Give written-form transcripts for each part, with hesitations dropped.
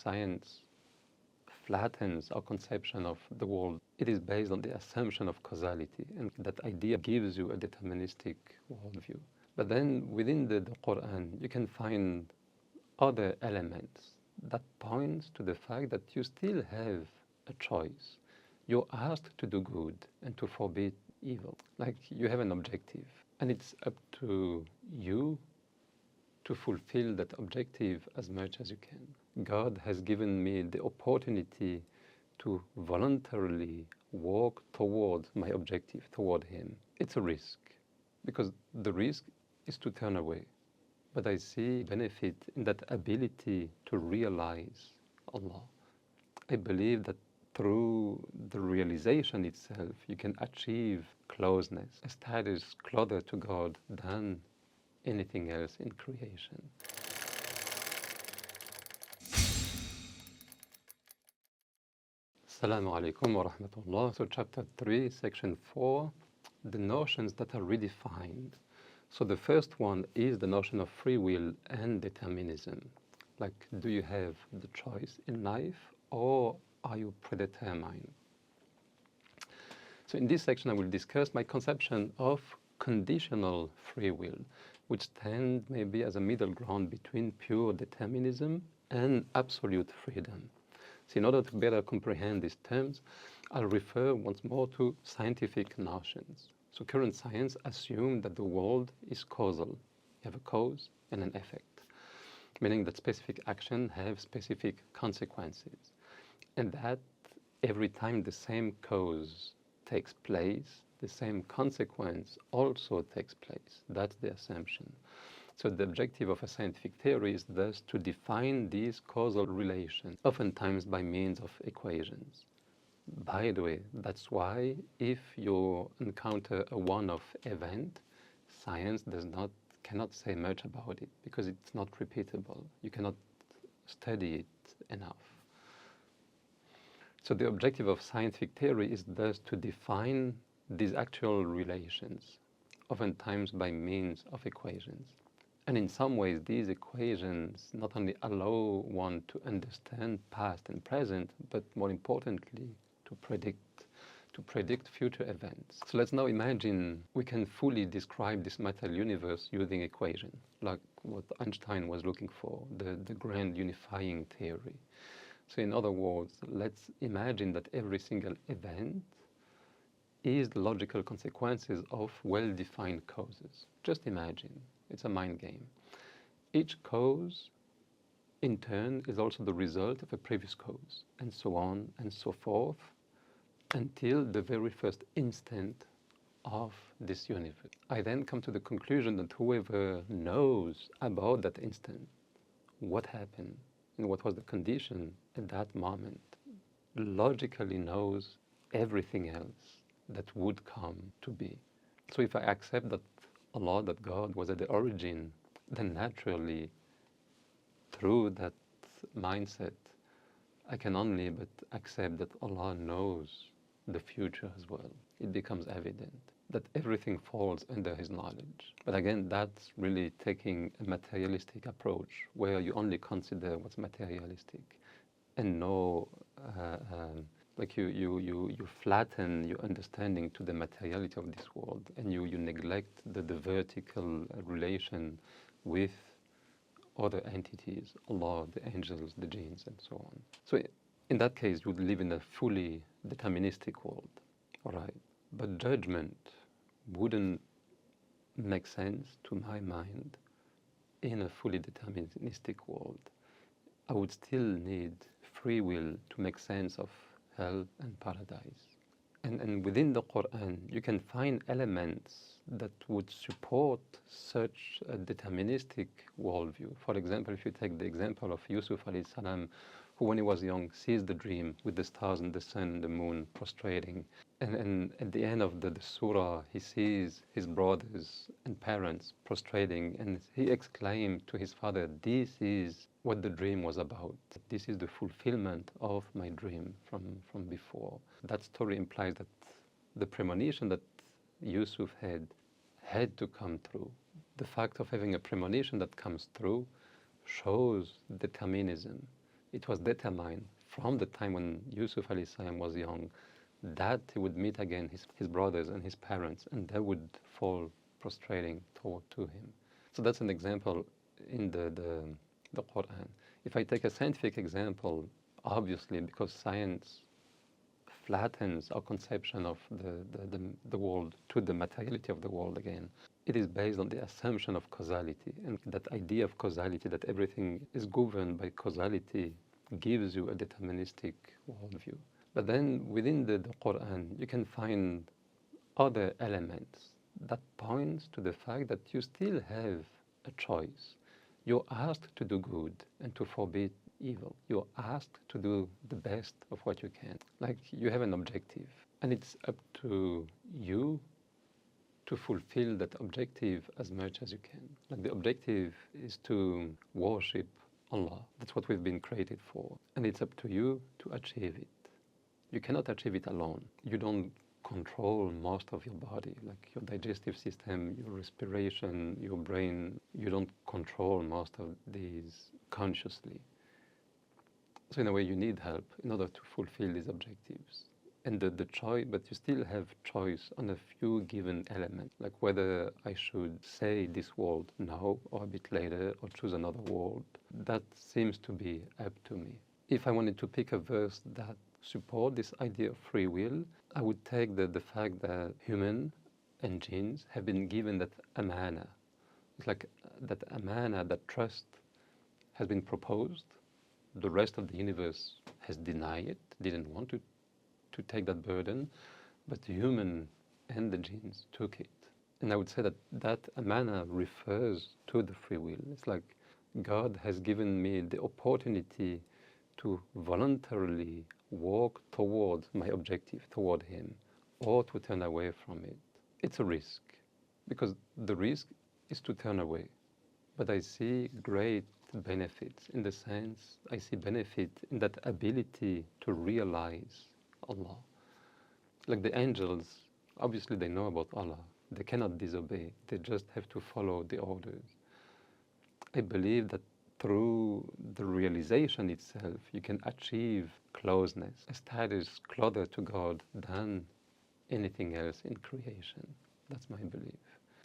science flattens our conception of the world, it is based on the assumption of causality, and that idea gives you a deterministic worldview. But then within the Quran, you can find other elements that points to the fact that you still have a choice. You're asked to do good and to forbid evil. Like you have an objective, and it's up to you to fulfill that objective as much as you can. God has given me the opportunity to voluntarily walk towards my objective, toward Him. It's a risk, because the risk is to turn away. But I see benefit in that ability to realize Allah. I believe that through the realization itself, you can achieve closeness, a status closer to God than anything else in creation. Assalamu alaikum wa rahmatullah. So chapter 3, section 4, the notions that are redefined. So the first one is the notion of free will and determinism. Like, do you have the choice in life, or are you predetermined? So in this section I will discuss my conception of conditional free will, which stands maybe as a middle ground between pure determinism and absolute freedom. So in order to better comprehend these terms, I'll refer once more to scientific notions. So current science assumes that the world is causal. You have a cause and an effect, meaning that specific action have specific consequences, and that every time the same cause takes place, the same consequence also takes place. That's the assumption. So the objective of a scientific theory is thus to define these causal relations, oftentimes by means of equations. By the way, that's why if you encounter a one-off event, science cannot say much about it, because it's not repeatable. You cannot study it enough. So the objective of scientific theory is thus to define these actual relations, oftentimes by means of equations. And in some ways, these equations not only allow one to understand past and present, but more importantly, to predict future events. So let's now imagine we can fully describe this material universe using equation, like what Einstein was looking for, the grand unifying theory. So in other words, let's imagine that every single event is the logical consequences of well-defined causes. Just imagine, it's a mind game. Each cause, in turn, is also the result of a previous cause, and so on and so forth, until the very first instant of this universe. I then come to the conclusion that whoever knows about that instant, what happened, and what was the condition at that moment, logically knows everything else that would come to be. So if I accept that Allah, that God was at the origin, then naturally, through that mindset, I can only but accept that Allah knows the future as well. It becomes evident that everything falls under His knowledge. But again, that's really taking a materialistic approach, where you only consider what's materialistic, and no, like you flatten your understanding to the materiality of this world, and you neglect the vertical relation with other entities, Allah, the angels, the jinns, and so on. So in that case, you would live in a fully deterministic world, all right? But judgment wouldn't make sense to my mind in a fully deterministic world. I would still need free will to make sense of hell and paradise. And within the Quran, you can find elements that would support such a deterministic worldview. For example, if you take the example of Yusuf alayhi salam, who when he was young sees the dream with the stars and the sun and the moon prostrating. And at the end of the surah, he sees his brothers and parents prostrating, and he exclaimed to his father, "This is what the dream was about. This is the fulfillment of my dream from before." That story implies that the premonition that Yusuf had to come true. The fact of having a premonition that comes through shows determinism. It was determined from the time when Yusuf alayhi salam was young that he would meet again his brothers and his parents, and they would fall prostrating to him. So that's an example in the Quran. If I take a scientific example, obviously, because science flattens our conception of the world to the materiality of the world again, it is based on the assumption of causality. And that idea of causality, that everything is governed by causality, gives you a deterministic worldview. But then within the Quran, you can find other elements that points to the fact that you still have a choice. You're asked to do good and to forbid evil. You're asked to do the best of what you can. Like, you have an objective, and it's up to you to fulfill that objective as much as you can. Like, the objective is to worship Allah. That's what we've been created for. And it's up to you to achieve it. You cannot achieve it alone. You don't control most of your body, like your digestive system, your respiration, your brain. You don't control most of these consciously. So in a way, you need help in order to fulfill these objectives. And the choice, but you still have choice on a few given elements, like whether I should say this word now or a bit later, or choose another word. That seems to be up to me. If I wanted to pick a verse that support this idea of free will, I would take the fact that human and jinns have been given that amana. It's like that amana, that trust has been proposed. The rest of the universe has denied it, didn't want to take that burden, but the human and the jinns took it. And I would say that that amana refers to the free will. It's like God has given me the opportunity to voluntarily walk towards my objective, toward Him, or to turn away from it. It's a risk, because the risk is to turn away. But I see great benefits, in the sense, I see benefit in that ability to realize Allah. Like the angels, obviously they know about Allah. They cannot disobey. They just have to follow the orders. I believe that through the realization itself, you can achieve closeness, a status closer to God than anything else in creation. That's my belief.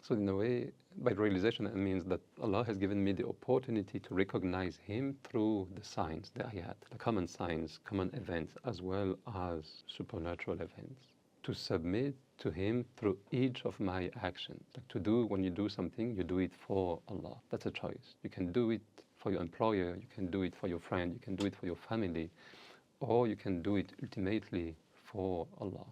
So in a way, by realization, it means that Allah has given me the opportunity to recognize Him through the signs, the ayat, the common signs, common events, as well as supernatural events. To submit to Him through each of my actions. Like to do, when you do something, you do it for Allah. That's a choice. You can do it for your employer, you can do it for your friend, you can do it for your family, or you can do it ultimately for Allah,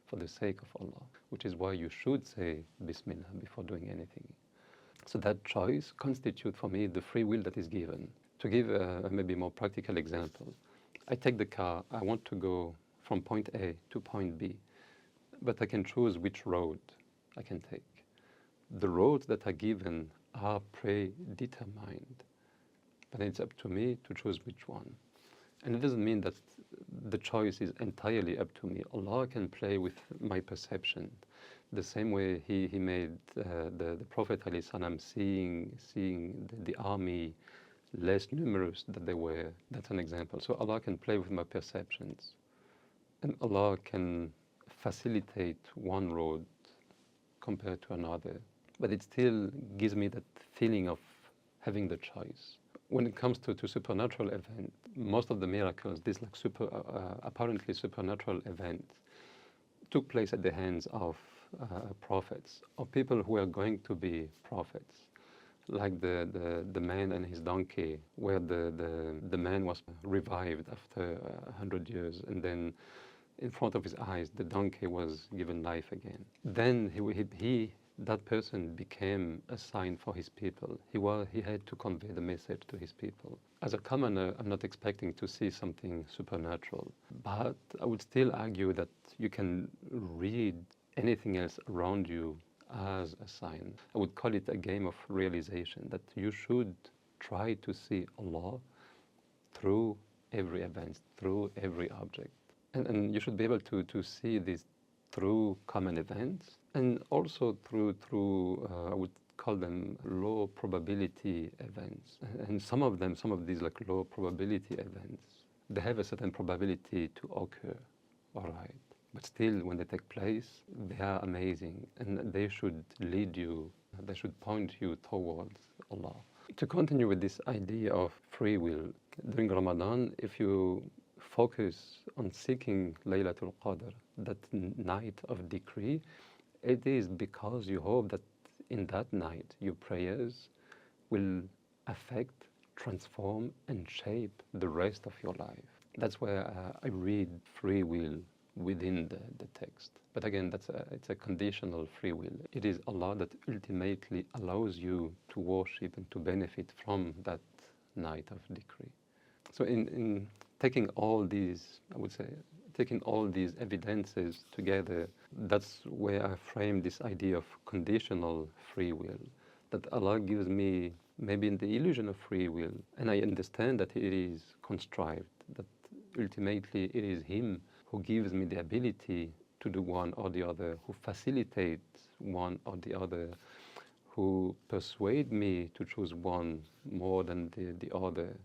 for the sake of Allah, which is why you should say Bismillah before doing anything. So that choice constitutes for me the free will that is given. To give a maybe more practical example, I take the car, I want to go from point A to point B, but I can choose which road I can take. The roads that are given are predetermined, but it's up to me to choose which one. And it doesn't mean that the choice is entirely up to me. Allah can play with my perception. The same way He made the Prophet ﷺ seeing the army less numerous than they were. That's an example. So Allah can play with my perceptions. And Allah can facilitate one road compared to another. But it still gives me that feeling of having the choice. When it comes to supernatural events, most of the miracles, these like apparently supernatural events, took place at the hands of prophets, or people who are going to be prophets, like the man and his donkey, where the man was revived after 100 years, and then in front of his eyes, the donkey was given life again. Then that person became a sign for his people. He had to convey the message to his people. As a commoner, I'm not expecting to see something supernatural, but I would still argue that you can read anything else around you as a sign. I would call it a game of realization, that you should try to see Allah through every event, through every object. And you should be able to see this through common events, and also through I would call them low probability events. And some of these like low probability events, they have a certain probability to occur, all right? But still, when they take place, they are amazing, and they should lead you, they should point you towards Allah. To continue with this idea of free will, during Ramadan, if you focus on seeking Laylatul Qadr, that night of decree, it is because you hope that in that night your prayers will affect, transform, and shape the rest of your life. That's where I read free will within the text. But again, it's a conditional free will. It is Allah that ultimately allows you to worship and to benefit from that night of decree. So in taking all these, I would say, taking all these evidences together, that's where I frame this idea of conditional free will, that Allah gives me maybe in the illusion of free will, and I understand that it is contrived, that ultimately it is Him who gives me the ability to do one or the other, who facilitates one or the other, who persuade me to choose one more than the other,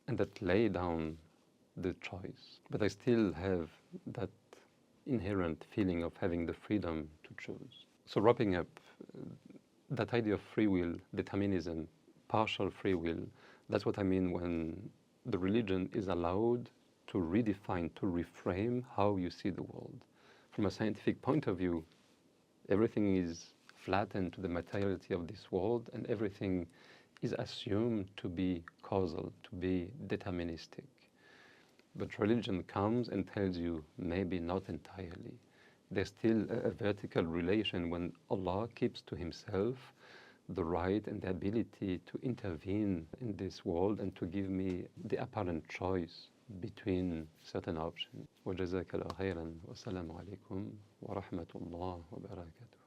and that lay down the choice. But I still have that inherent feeling of having the freedom to choose. So wrapping up, that idea of free will, determinism, partial free will, that's what I mean when the religion is allowed to redefine, to reframe how you see the world. From a scientific point of view, everything is flattened to the materiality of this world, and everything is assumed to be causal, to be deterministic. But religion comes and tells you, maybe not entirely. There's still a vertical relation when Allah keeps to Himself the right and the ability to intervene in this world and to give me the apparent choice between certain options. وجزاك الله خيرا والسلام عليكم ورحمة الله وبركاته.